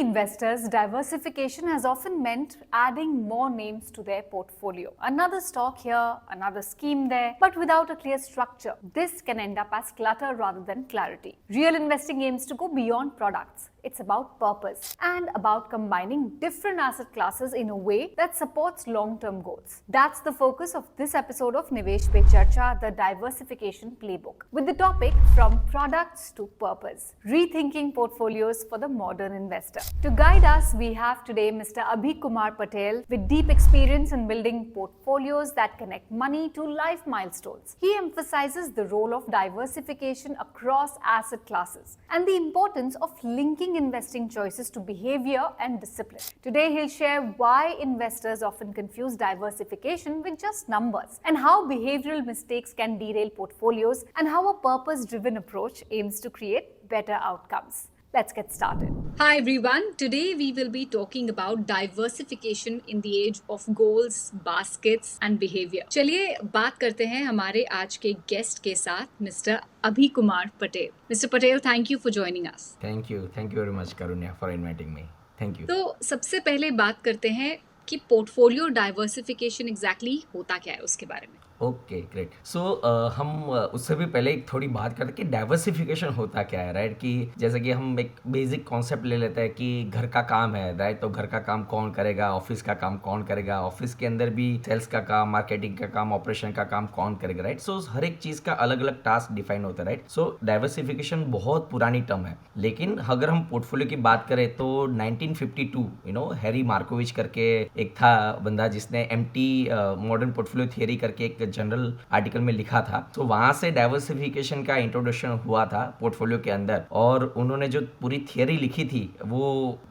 investors, diversification has often meant adding more names to their portfolio. Another stock here, another scheme there, but without a clear structure. This can end up as clutter rather than clarity. Real investing aims to go beyond products. It's about purpose and about combining different asset classes in a way that supports long-term goals. That's the focus of this episode of Nivesh Pe Charcha, the Diversification Playbook, with the topic from products to purpose, rethinking portfolios for the modern investor. To guide us, we have today Mr. Abhi Kumar Patel with deep experience in building portfolios that connect money to life milestones. He emphasizes the role of diversification across asset classes and the importance of linking investing choices to behavior and discipline. Today, he'll share why investors often confuse diversification with just numbers and how behavioral mistakes can derail portfolios and how a purpose-driven approach aims to create better outcomes. Let's get started. Hi everyone. Today we will be talking about diversification in the age of goals, baskets and behavior. चलिए बात करते हैं हमारे आज के guest के साथ mister अभी Kumar Patel. Mr. Patel, thank you for joining us. Thank you very much Karunya for inviting me. Thank you. तो सबसे पहले बात करते हैं कि पोर्टफोलियो डाइवर्सिफिकेशन एग्जैक्टली होता क्या है उसके बारे में. Okay great. सो हम उससे भी पहले एक थोड़ी बात करते कि डाइवर्सिफिकेशन होता क्या है, राइट. कि जैसे कि हम एक बेसिक कॉन्सेप्ट ले लेते हैं कि घर का काम है, राइट. तो घर का काम कौन करेगा, ऑफिस का काम कौन करेगा, ऑफिस के अंदर भी सेल्स का काम, मार्केटिंग का काम, ऑपरेशन का काम कौन करेगा, राइट. सो हर एक चीज़ का अलग अलग टास्क डिफाइन होता है, राइट. सो डाइवर्सिफिकेशन बहुत पुरानी टर्म है, लेकिन अगर हम पोर्टफोलियो की बात करें तो 1952 हैरी मार्कोविच करके एक था बंदा जिसने MT मॉडर्न पोर्टफोलियो थियरी करके एक जनरल आर्टिकल में लिखा था. तो वहां से डाइवर्सिफिकेशन का इंट्रोडक्शन हुआ था पोर्टफोलियो के अंदर, और उन्होंने जो पूरी थियरी लिखी थी वो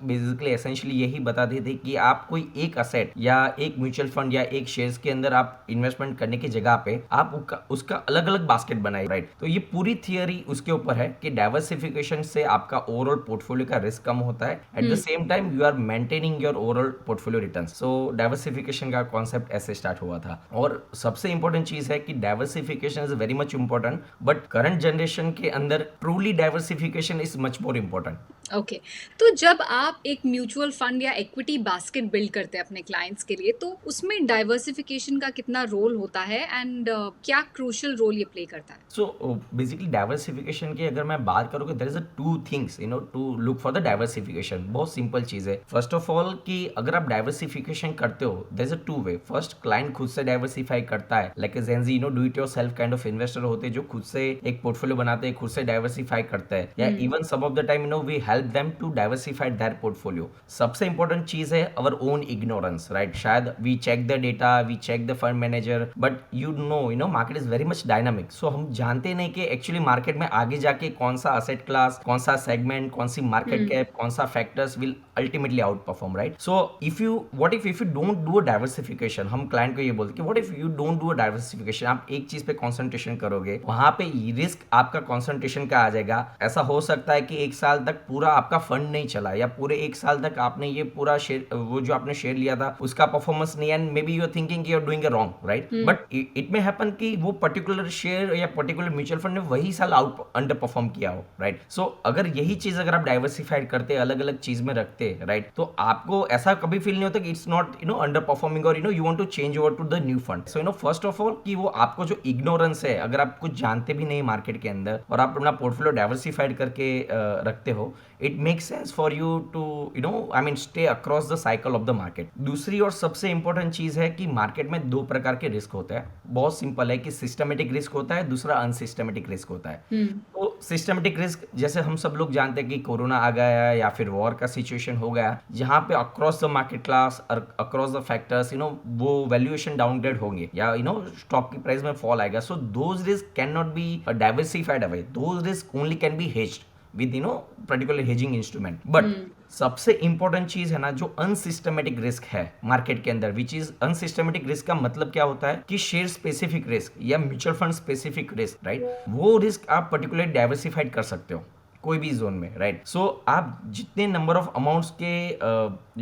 बेसिकली एसेंशियली यही बताती थी कि आप कोई एक असेट या एक म्यूचुअल फंड या एक शेयर्स के अंदर आप इन्वेस्टमेंट करने की जगह पे आप उसका अलग अलग बास्केट बनाए, राइट. तो ये पूरी थियरी उसके ऊपर है कि डाइवर्सिफिकेशन से आपका ओवरऑल पोर्टफोलियो का रिस्क कम होता है, at the same time you are maintaining your overall portfolio return. So diversification का कॉन्सेप्ट ऐसे स्टार्ट हुआ था. और सबसे इंपॉर्टेंट चीज है कि diversification is very much important, but current generation के अंदर truly diversification is much more important. Okay. तो जब आप एक म्यूचुअल फंड या इक्विटी बास्केट बिल्ड करते हैं अपने क्लाइंट्स के लिए, तो उसमें डाइवर्सिफिकेशन का कितना रोल होता है एंड क्या क्रूशियल रोल ये प्ले करता है? सो बेसिकली डाइवर्सिफिकेशन की अगर मैं बात करूँ, there is a two things to look for the diversification. बहुत सिंपल चीज है. फर्स्ट ऑफ ऑल कि अगर आप डाइवर्सिफिकेशन करते हो, there is a two way. First, client खुद से डाइवर्सिफाई करता है, like Gen Z do it yourself kind of investor होते हैं जो खुद से एक पोर्टफोलियो बनाते हैं, खुद से डाइवर्सिफाई करते हैं, या even some of the time we help them to diversify their portfolio. सबसे इंपॉर्टेंट चीज है our own ignorance, right? शायद we check the data, we check the fund manager, but you know market is very much dynamic. So हम जानते नहीं कि actually market में आगे जाके कौन सा asset class, कौन सा segment, कौन सी market cap, कौन सा factors will ultimately outperform, right? So what if you don't do a diversification, हम client को ये बोलते कि what if you don't do a diversification, आप एक चीज पे concentration करोगे, वहां पे रिस्क आपका concentration का आ जाएगा. ऐसा हो सकता है कि एक साल तक पूरा आपका फंड नहीं चला, या पूरे एक साल तक आपने ये पूरा शेयर, वो जो आपने शेयर लिया था उसका परफॉर्मेंस नहीं, and maybe you are thinking you are doing a wrong, right. But it may happen कि वो पर्टिकुलर शेयर या पर्टिकुलर म्यूचुअल फंड ने वही साल अंडर परफॉर्म किया हो, राइट. सो अगर यही चीज अगर आप डाइवर्सिफाइड करते, अलग अलग चीज में रखते, राइट, तो आपको ऐसा कभी फील नहीं होता कि इट्स नॉट अंडर परफॉर्मिंग और you want to change over to the new fund. So first of all कि वो आपको जो इग्नोरेंस है, अगर आप कुछ जानते भी नहीं मार्केट के अंदर और आप अपना पोर्टफोलियो डाइवर्सिफाइड करके रखते हो, it makes sense for you to stay across the cycle of the market. दूसरी और सबसे इंपॉर्टेंट चीज है कि मार्केट में दो प्रकार के रिस्क होते हैं. बहुत सिंपल है कि सिस्टमेटिक रिस्क होता है, दूसरा अनसिस्टमेटिक रिस्क होता है. तो सिस्टमेटिक रिस्क जैसे हम सब लोग जानते हैं कि कोरोना आ गया या फिर वॉर का सिचुएशन हो गया, जहां पे अक्रॉस द मार्केट क्लास और अक्रॉस द फैक्टर्स वो वैल्यूएशन डाउनग्रेड होंगे या स्टॉक की प्राइस में फॉल आएगा. So those risk can not be diversified away. Those risk only can be hedged with particular hedging instrument. But सबसे important चीज है ना जो अनसिस्टमेटिक रिस्क है मार्केट के अंदर, विच इज अनसिस्टमेटिक रिस्क का मतलब क्या होता है कि शेयर स्पेसिफिक रिस्क या mutual fund specific risk, right, वो रिस्क आप पर्टिकुलर डाइवर्सिफाइड कर सकते हो. कोई भी जोन में, राइट? सो आप जितने नंबर ऑफ अमाउंट्स के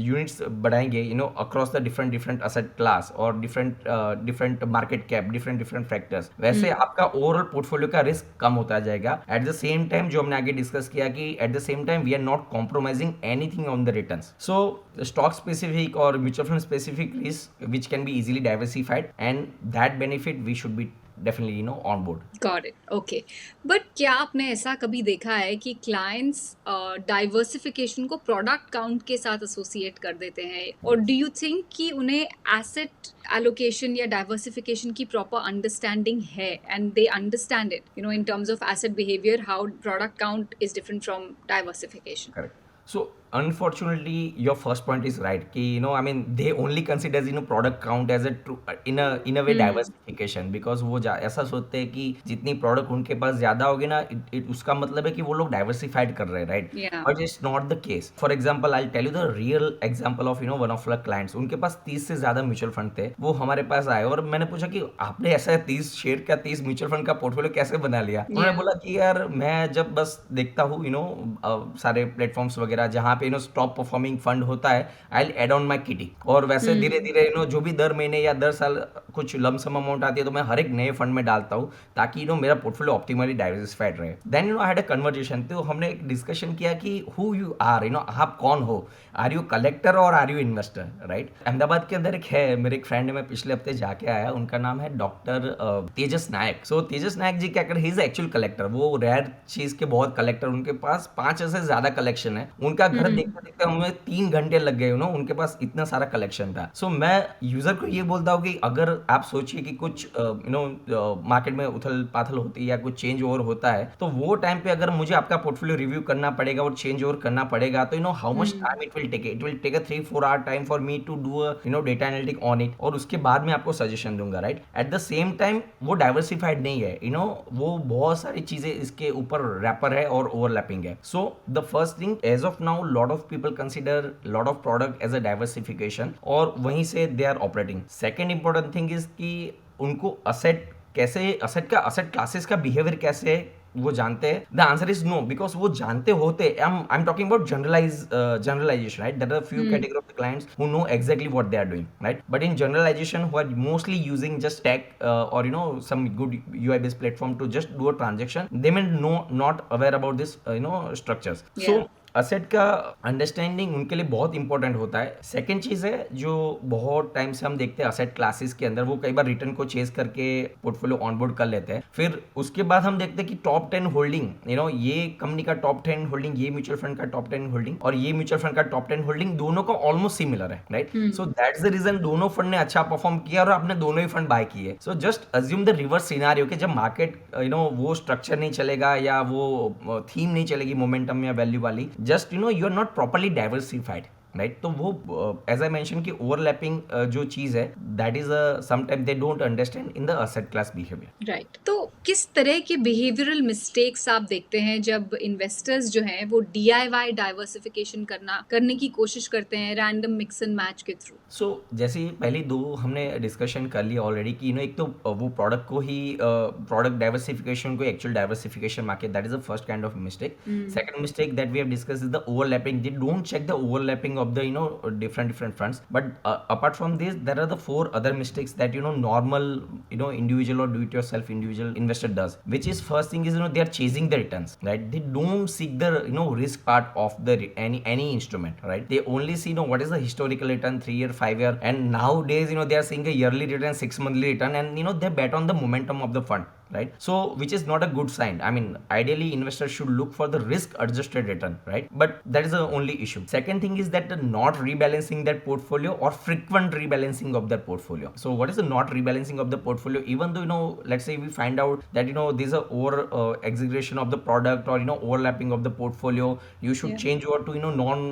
यूनिट्स बढ़ाएंगे across the different different asset class और different different market cap, different different factors, वैसे आपका ओवरऑल पोर्टफोलियो का रिस्क कम होता जाएगा। एट द सेम टाइम जो हमने आगे डिस्कस किया कि at the same time we are not compromising anything on the returns. So stock specific or mutual fund specific risk which can be easily diversified, and that benefit we should be definitely on board. Got it, okay. But क्या आपने ऐसा कभी देखा है कि clients diversification को product count के साथ एसोसिएट कर देते हैं, और डू यू थिंक कि उन्हें एसेट एलोकेशन या डाइवर्सिफिकेशन की प्रॉपर अंडरस्टैंडिंग है, and they understand it in terms of asset behaviour, how product count is different from diversification? Correct. So unfortunately your first point is right कि I mean they only consider product count as a true in a way diversification, because वो ऐसा सोचते हैं कि जितनी product उनके पास ज्यादा होगी ना, उसका मतलब है कि वो लोग डाइवर्सिफाइड कर रहे हैं, right? Yeah. But it's not the case. For example I tell you the real example of one of our clients. उनके पास 30 से ज्यादा म्यूचुअल फंड थे। वो हमारे पास आए और मैंने पूछा कि आपने ऐसा 30 शेयर का 30 म्यूचुअल फंड का पोर्टफोलियो कैसे बना लिया? उन्होंने बोला कि यार मैं जब बस देखता हूँ सारे प्लेटफॉर्म्स वगैरह जहाँ पे टॉप परफॉर्मिंग फंड होता है, I will add on my kitty, और वैसे धीरे धीरे जो भी दर महीने या दर साल कुछ लमसम अमाउंट आती है तो मैं हर एक नए फंड में डालता हूँ ताकि मेरा पोर्टफोलियो ऑप्टिमली डाइवर्सिफाइड रहे। Then I had a conversation, तो हमने एक डिस्कशन किया कि हु यू आर, आप कौन हो? आर यू कलेक्टर और are you investor, right? Ahmedabad के अंदर एक है, मेरे एक फ्रेंड है, मैं पिछले हफ्ते जाके आया, उनका नाम है डॉक्टर तेजस नायक। सो तेजस नायक जी क्या कर, ही इज एक्चुअल कलेक्टर। वो रेयर चीज के बहुत कलेक्टर, उनके पास 5 से ज्यादा कलेक्शन है। उनका घर देखते देखते हमें 3 घंटे लग गए, उनके पास इतना सारा कलेक्शन था। सो मैं यूजर को ये बोलता हूँ कि अगर आप सोचिए कि कुछ मार्केट में उथल पाथल होती है या कुछ चेंज ओवर होता है, तो वो टाइम पे अगर मुझे आपका पोर्टफोलियो रिव्यू करना पड़ेगा और चेंज ओवर करना पड़ेगा, तो how much time it will take a 3-4 hour time for me to do data analytic on it, और उसके बाद मैं आपको सजेशन दूंगा, right? At the same time वो डाइवर्सिफाइड नहीं है, वो बहुत सारी चीजें इसके ऊपर रैपर है और ओवरलैपिंग है। So the first thing, as of now lot of people consider lot of product as a diversification, और वहीं से they are operating. Second important thing is कि उनको असेट क्लासेस का बिहेवियर कैसे है वो जानते हैं। The answer is no, because वो जानते होते, I am talking about generalization, right? There are few category of the clients who know exactly what they are doing, right? But in generalization who are mostly using just take और some good UI based platform to just do a transaction, they may not aware about this structures. So asset का understanding उनके लिए बहुत important होता है। Second चीज है जो बहुत टाइम से हम देखते हैं असेट क्लासेस के अंदर, वो कई बार रिटर्न को चेस करके पोर्टफोलियो ऑनबोर्ड कर लेते हैं। फिर उसके बाद हम देखते हैं कि टॉप 10 होल्डिंग, ये कंपनी का टॉप 10 होल्डिंग, ये म्यूचुअल फंड का टॉप 10 होल्डिंग और ये म्यूचुअल फंड का टॉप 10 होल्डिंग दोनों का ऑलमोस्ट सिमिलर है, right? So that's the reason दोनों फंड ने अच्छा परफॉर्म किया और आपने दोनों ही फंड बाय किए। So just assume the reverse scenario कि जब मार्केट वो स्ट्रक्चर नहीं चलेगा या वो थीम नहीं चलेगी मोमेंटम या वैल्यू वाली, just you are not properly diversified, right? तो वो एज आई मेंशन कि ओवरलैपिंग जो चीज है, that is sometime they don't understand in the asset class behaviour, right? तो किस तरह के बिहेवियरल मिस्टेक्स आप देखते हैं जब इन्वेस्टर्स जो हैं वो DIY डाइवर्सिफिकेशन करने की कोशिश करते हैं रैंडम मिक्स एंड मैच के थ्रू? सो जैसे पहली दो हमने डिस्कशन कर लिया ऑलरेडी कि एक तो वो प्रोडक्ट को ही प्रोडक्ट डाइवर्सिफिकेशन को actual diversification market, that is the first kind of mistake. Second mistake that we have discussed is the overlapping. They don't check the overlapping of the different funds, but apart from this there are the 4 other mistakes that normal individual or do it yourself individual investor does, which is first thing is they are chasing the returns, right? They don't seek the risk part of the any instrument, right? They only see what is the historical return, 3-year 5-year, and nowadays they are seeing a yearly return, 6 monthly return, and they bet on the momentum of the fund, right? So which is not a good sign. I mean ideally investors should look for the risk adjusted return, right? But that is the only issue. Second thing is that not rebalancing that portfolio or frequent rebalancing of that portfolio. So what is the not rebalancing of the portfolio? Even though let's say we find out that there's a over exaggeration of the product or overlapping of the portfolio, you should change over to non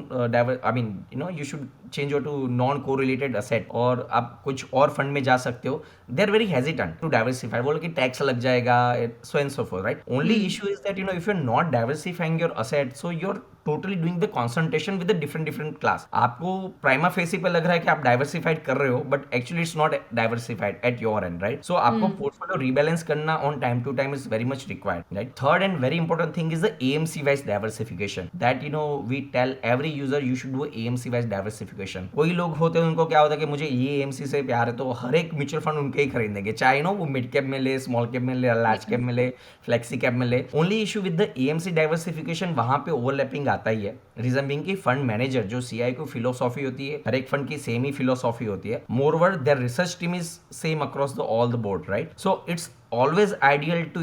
I mean you should change over to non correlated asset, और आप कुछ और fund में जा सकते हो। they are very hesitant to diversify, बोलो कि टैक्स लग जाएगा, so and so forth, right? Only issue is that if you're not diversifying your asset, so your totally doing the concentration with different different class. आपको prima facie पे लग रहा है कि आप डाइवर्सिफाइड कर रहे हो, but actually it's not diversified at your end, right? So आपको पोर्टफोलियो रीबैलेंस करना on time to time is very much required, right? Third and very important thing is the AMC wise diversification, that we tell every user you should do AMC wise diversification. कोई लोग होते हैं उनको क्या होता है कि मुझे ये AMC से प्यार है, तो हर एक म्यूचुअल फंड उनके ही खरीदेंगे, चाहे वो मिड कैप में ले, स्मॉल कैप में ले, लार्ज कैप में ले, फ्लेक्सी कैप में ले. Only issue with the AMC diversification वहां पे ओवरलैपिंग आता ही है. रीजन बीइंग कि फंड मैनेजर जो CI को फिलोसॉफी होती है, हर एक फंड की सेम ही फिलोसॉफी होती है. Moreover their research team is same across the all the board, right? So it's always ideal to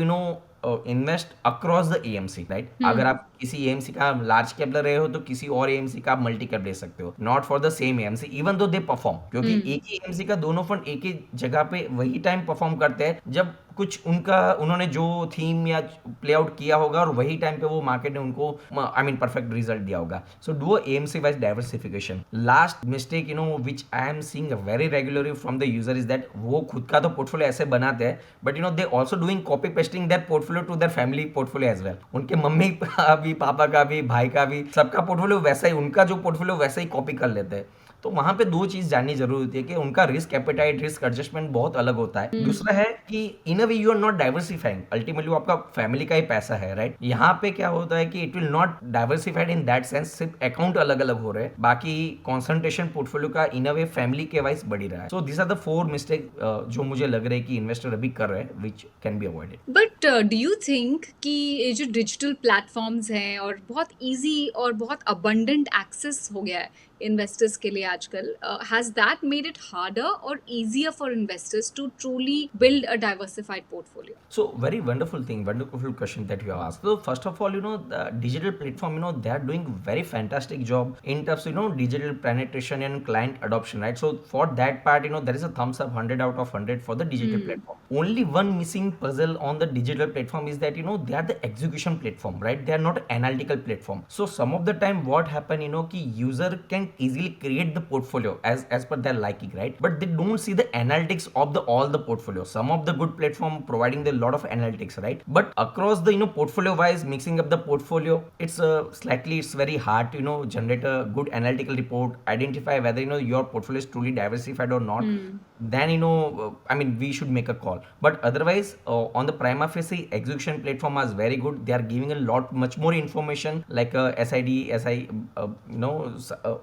invest across the AMC, right? अगर आप किसी AMC का लार्ज कैप ले रहे हो तो किसी और AMC का आप मल्टी कैप ले सकते हो, not for the same AMC even though they perform, क्योंकि एक ही AMC का दोनों फंड एक ही जगह पे वही टाइम परफॉर्म करते हैं जब कुछ उन्होंने जो थीम या प्ले आउट किया होगा और वही टाइम पे वो मार्केट ने उनको परफेक्ट रिजल्ट दिया होगा. So do AMC wise diversification. Last mistake which I am seeing very regularly from the user is that वो खुद का तो पोर्टफोलियो ऐसे बनाते हैं, but they also doing copy pasting that portfolio to their family portfolio as well. उनके mummy का भी, पापा का भी, भाई का भी, सबका पोर्टफोलियो वैसा ही, उनका जो पोर्टफोलियो वैसा ही कॉपी कर लेते हैं. तो वहां पे दो चीज जाननी जरूरी होती है कि उनका रिस्क एपेटाइट, रिस्क एडजस्टमेंट बहुत अलग होता है. दूसरा है कि in a way you are not diversifying, ultimately वो आपका फैमिली का ही पैसा है, राइट? यहाँ पे क्या होता है कि it will not diversified in that sense, सिर्फ अकाउंट अलग अलग हो रहे हैं, बाकी कॉन्सेंट्रेशन पोर्टफोलियो का इन अ वे फैमिली के वाइज बढ़ी रहा है. So this are the 4 mistake जो मुझे लग रहा है कि इन्वेस्टर अभी कर रहे हैं, which can be avoided. But do you think कि ये जो डिजिटल प्लेटफॉर्म्स हैं और बहुत इजी और बहुत अबंडेंट एक्सेस हो गया है इन्वेस्टर्स के लिए आजकल, has that made it harder और easier for investors to truly build a diversified portfolio? So very wonderful thing, wonderful question that you have asked. So first of all, the digital platform, they are doing very fantastic job in terms of, digital penetration and client adoption, right? So for that part, there is a thumbs up 100 out of 100 for the digital platform. Only one missing puzzle on the digital platform is that, they are the execution platform, right? They are not analytical platform. So some of the time what happen, ki user can easily create the portfolio as per their liking, right? But they don't see the analytics of all the portfolio. Some of the good platform providing the lot of analytics, right? But across the portfolio wise, mixing up the portfolio, it's it's very hard to generate a good analytical report, identify whether your portfolio is truly diversified or not. Then we should make a call. But otherwise, on the prima facie execution platform is very good. They are giving a much more information like SID, SI,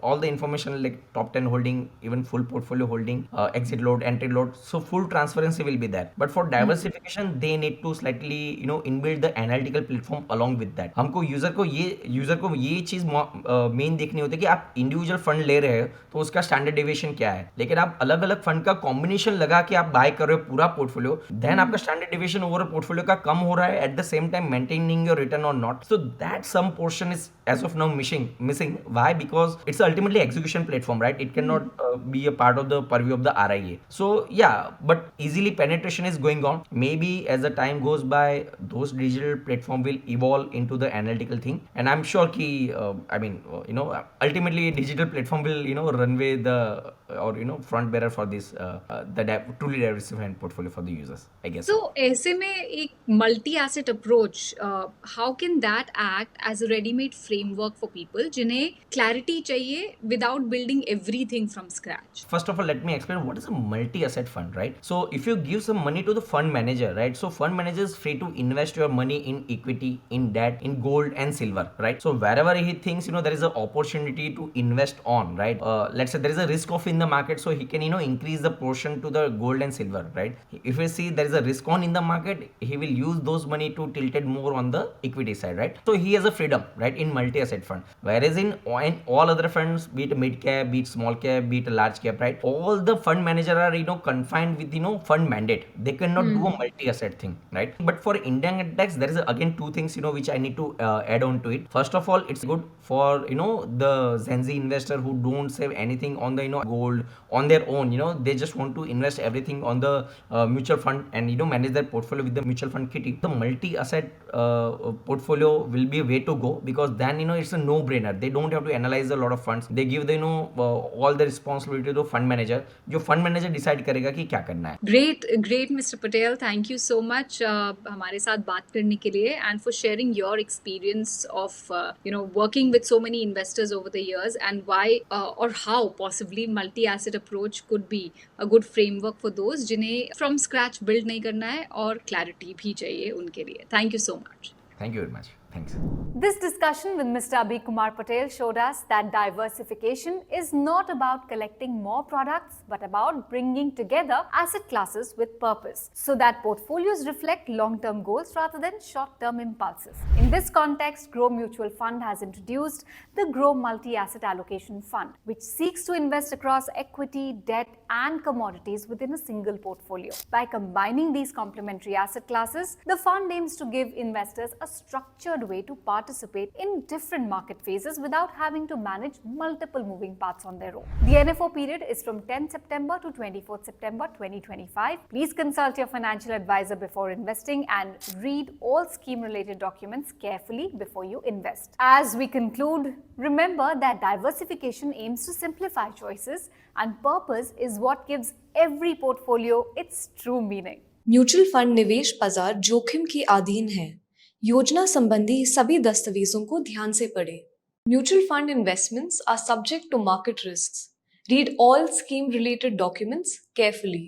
all the information like top 10 holding, even full portfolio holding, exit load, entry load. So full transparency will be there. But for diversification, they need to slightly inbuild the analytical platform along with that. हमको user को ये चीज main देखनी होती है कि आप individual fund ले रहे हो तो उसका स्टैंडर्ड डेविएशन क्या है, लेकिन आप अलग अलग फंड का कॉम्बिनेशन लगा के आप बाय कर रहे हो पूरा पोर्टफोलियो, देन आपका स्टैंडर्ड डेविएशन ओवर पोर्टफोलियो का कम हो रहा है, at the same time maintaining your return और not. So that some portion is as of now missing. Why? Because it's ultimately execution platform, right? It cannot be a part of the purview of the RIA. So yeah, but easily penetration is going on. Maybe as the time goes by, those digital platform will evolve into the analytical thing, and I'm sure ki ultimately digital platform will runway the or front bearer for this truly diversified portfolio for the users, I guess. So ऐसे में एक multi asset approach, how can that act as a ready made framework for people जिन्हें clarity चाहिए without building everything from scratch? First of all, let me explain what is a multi-asset fund, right? So if you give some money to the fund manager, right? So fund manager is free to invest your money in equity, in debt, in gold and silver, right? So wherever he thinks there is an opportunity to invest on, right? Let's say there is a risk off in the market, so he can increase the portion to the gold and silver, right? If we see there is a risk on in the market, he will use those money to tilt it more on the equity side, right? So he has a freedom, right, in multi-asset fund. Whereas in all other funds, be it mid cap, be it small cap, be it large cap, right, all the fund manager are confined with fund mandate. They cannot do a multi-asset thing, right? But for Indian index, there is again two things which I need to add on to it. First of all, it's good for the Gen Z investor who don't save anything on the gold on their own. They just want to invest everything on the mutual fund and manage their portfolio with the mutual fund kitty. The multi-asset portfolio will be a way to go, because then it's a no-brainer. They don't have to analyze a lot of funds. They give the all the responsibility to fund manager, जो fund manager decide करेगा कि क्या करना है. Great mister Patel, thank you so much हमारे साथ बात करने के लिए and for sharing your experience of working with so many investors over the years and why और how possibly multi asset approach could be a good framework for those जिन्हें from scratch build नहीं करना है और clarity भी चाहिए उनके लिए. Thank you so much. Thank you very much. Thanks. This discussion with Mr. Abhi Kumar Patel showed us that diversification is not about collecting more products but about bringing together asset classes with purpose so that portfolios reflect long-term goals rather than short-term impulses. In this context, Grow Mutual Fund has introduced the Grow Multi-Asset Allocation Fund, which seeks to invest across equity, debt and commodities within a single portfolio. By combining these complementary asset classes, the fund aims to give investors a structured way to participate in different market phases without having to manage multiple moving parts on their own. The NFO period is from 10 September to 24 September 2025. Please consult your financial advisor before investing and read all scheme-related documents carefully before you invest. As we conclude, remember that diversification aims to simplify choices and purpose is what gives every portfolio its true meaning. Mutual fund निवेश बाजार जोखिम के अधीन है. योजना संबंधी सभी दस्तावेजों को ध्यान से पढ़ें. Mutual fund investments are subject to market risks. Read all scheme related documents carefully.